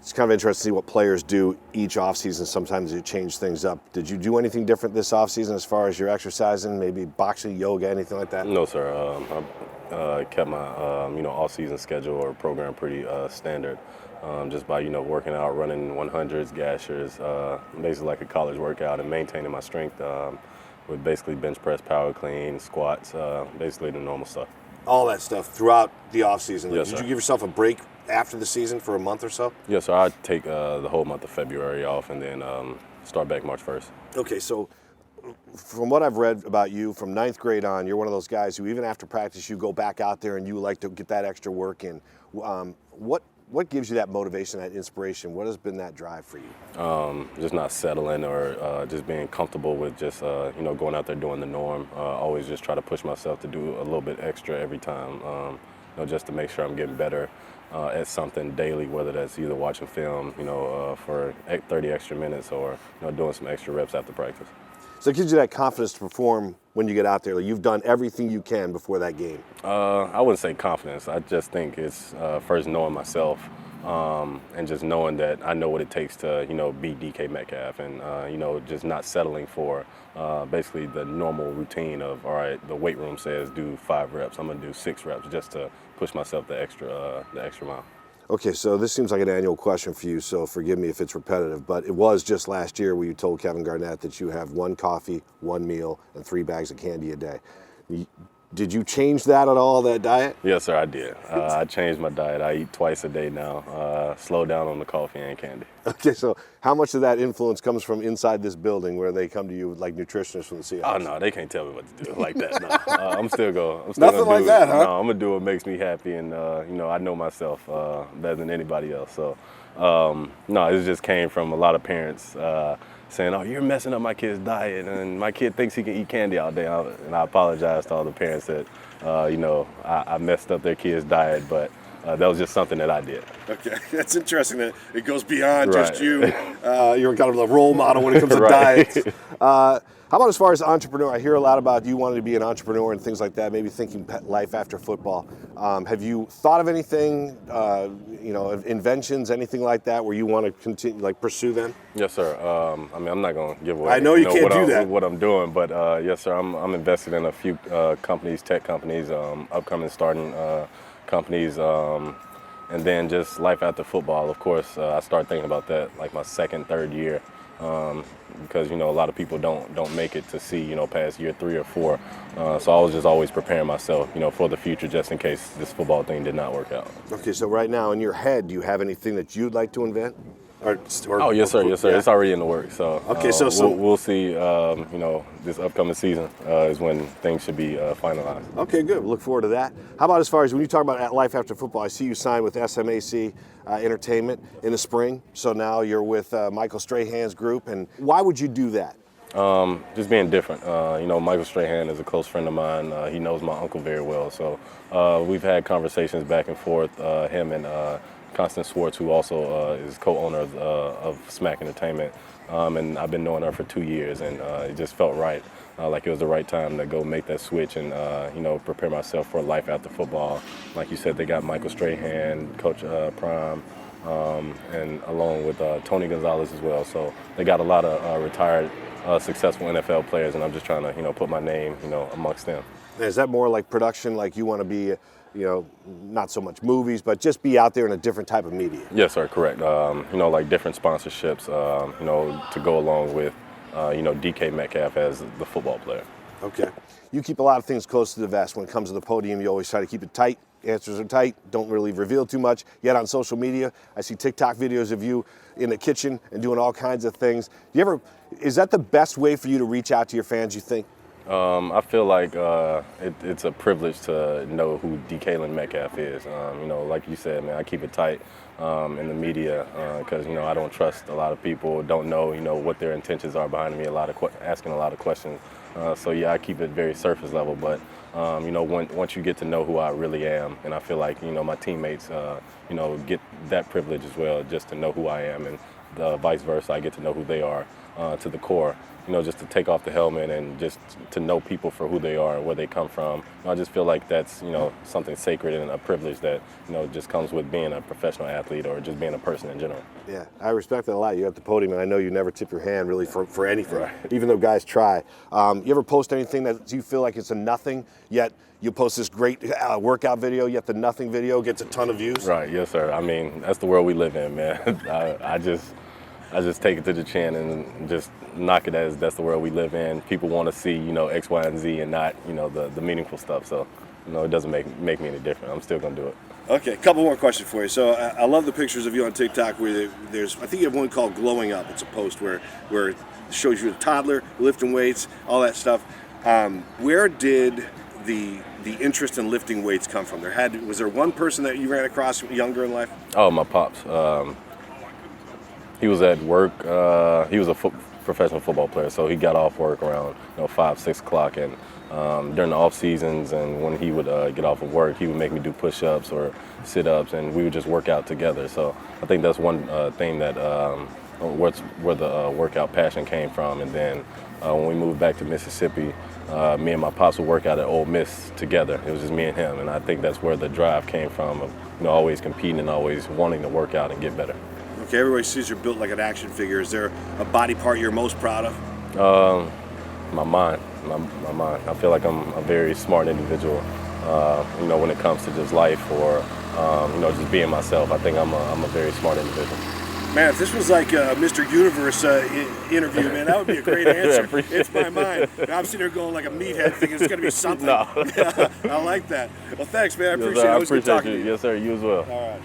it's kind of interesting to see what players do each offseason. Sometimes you change things up. Did you do anything different this offseason as far as your exercising, maybe boxing, yoga, anything like that? No, sir. I kept my off-season schedule or program pretty standard, just by working out, running 100s, gashers, basically like a college workout, and maintaining my strength with basically bench press, power clean, squats, basically the normal stuff. All that stuff throughout the offseason. Yes, Did sir. you give yourself a break after the season for a month or so? Yes, sir. I take the whole month of February off and then start back March 1st. Okay, so from what I've read about you, from 9th grade on, you're one of those guys who even after practice you go back out there and you like to get that extra work in. What gives you that motivation, that inspiration? What has been that drive for you? Just not settling or just being comfortable with just going out there doing the norm. Always just try to push myself to do a little bit extra every time, just to make sure I'm getting better at something daily, whether that's either watching film, for 30 extra minutes or doing some extra reps after practice. So it gives you that confidence to perform when you get out there. Like you've done everything you can before that game. I wouldn't say confidence. I just think it's first knowing myself and just knowing that I know what it takes to, beat DK Metcalf and, just not settling for basically the normal routine of, all right, the weight room says do 5 reps. I'm going to do 6 reps just to push myself the extra mile. Okay, so this seems like an annual question for you, so forgive me if it's repetitive, but it was just last year where you told Kevin Garnett that you have 1 coffee, 1 meal, and 3 bags of candy a day. Did you change that at all, that diet? Yes, sir, I did. I changed my diet. I eat twice a day now. Slow down on the coffee and candy. Okay, so how much of that influence comes from inside this building where they come to you like nutritionists from the Seahawks? Oh, no, they can't tell me what to do like that. No. I'm still going. Nothing like that, huh? No, I'm going to do what makes me happy, and, I know myself better than anybody else. So, no, it just came from a lot of parents saying, oh, you're messing up my kid's diet, and my kid thinks he can eat candy all day. And I apologize to all the parents that, I messed up their kid's diet, but that was just something that I did. Okay, that's interesting that it goes beyond Right. just you. You're kind of a role model when it comes to Right. diets. How about as far as entrepreneur? I hear a lot about you wanting to be an entrepreneur and things like that, maybe thinking life after football. Have you thought of anything, inventions, anything like that where you want to continue, like pursue them? Yes, sir. I'm not going to give away I know you can't do that. what I'm doing, but yes, sir, I'm invested in a few companies, tech companies, upcoming starting companies, and then just life after football. Of course, I started thinking about that like my second, third year. Because a lot of people don't make it to see past year 3 or 4, so I was just always preparing myself for the future just in case this football thing did not work out. Okay, so right now in your head, do you have anything that you'd like to invent? Oh yes sir, yes sir. Yeah. It's already in the works. So Okay, so we'll see. This upcoming season is when things should be finalized. Okay, good. We'll look forward to that. How about as far as when you talk about life after football? I see you signed with Smac Entertainment in the spring. So now you're with Michael Strahan's group. And why would you do that? Just being different. Michael Strahan is a close friend of mine. He knows my uncle very well. So we've had conversations back and forth. Him and Constance Schwartz, who also is co-owner of Smac Entertainment. And I've been knowing her for 2 years, and it just felt right. Like it was the right time to go make that switch and, prepare myself for life after football. Like you said, they got Michael Strahan, Coach Prime, and along with Tony Gonzalez as well. So they got a lot of retired, successful NFL players, and I'm just trying to, put my name, amongst them. Is that more like production, like you want to be, not so much movies, but just be out there in a different type of media? Yes, sir, correct. Like different sponsorships, to go along with, DK Metcalf as the football player. Okay. You keep a lot of things close to the vest. When it comes to the podium, you always try to keep it tight. Answers are tight. Don't really reveal too much. Yet on social media, I see TikTok videos of you in the kitchen and doing all kinds of things. Is that the best way for you to reach out to your fans, you think? I feel like it's a privilege to know who DK Metcalf is. Like you said, man, I keep it tight in the media because, I don't trust a lot of people, don't know, what their intentions are behind me, asking a lot of questions. So, yeah, I keep it very surface level. But, once you get to know who I really am, and I feel like, my teammates, get that privilege as well, just to know who I am, and vice versa, I get to know who they are to the core. Just to take off the helmet and just to know people for who they are and where they come from. I just feel like that's, something sacred and a privilege that, just comes with being a professional athlete. athlete or just being a person in general. Yeah, I respect that a lot. You're at the podium, and I know you never tip your hand really for anything, Right. even though guys try. You ever post anything that you feel like it's a nothing, yet you post this great workout video, yet the nothing video gets a ton of views? Right, yes, sir. I mean, that's the world we live in, man. I just take it to the chin and just knock it as that's the world we live in. People want to see, X, Y, and Z and not, the meaningful stuff. So, it doesn't make me any different. I'm still going to do it. Okay, a couple more questions for you. So I love the pictures of you on TikTok where there's, I think you have one called Glowing Up. It's a post where it shows you a toddler lifting weights, all that stuff. Where did the interest in lifting weights come from? Was there one person that you ran across younger in life? Oh, my pops. He was at work. He was a professional football player, so he got off work around 5, 6 o'clock, and during the off seasons and when he would get off of work, he would make me do push-ups or sit-ups, and we would just work out together. So I think that's one thing that where the workout passion came from. And then when we moved back to Mississippi, me and my pops would work out at Ole Miss together. It was just me and him, and I think that's where the drive came from of always competing and always wanting to work out and get better. Okay, everybody sees you're built like an action figure. Is there a body part you're most proud of? My mind. My mind. I feel like I'm a very smart individual. When it comes to just life or just being myself. I think I'm a very smart individual. Man, if this was like a Mr. Universe interview, man, that would be a great answer. It's my mind. I'm sitting here going like a meathead thinking it's going to be something. No. Yeah, I like that. Well, thanks, man. I Yes, appreciate sir, it. I It was good appreciate talking you. to you. Yes, sir. You as well. All right.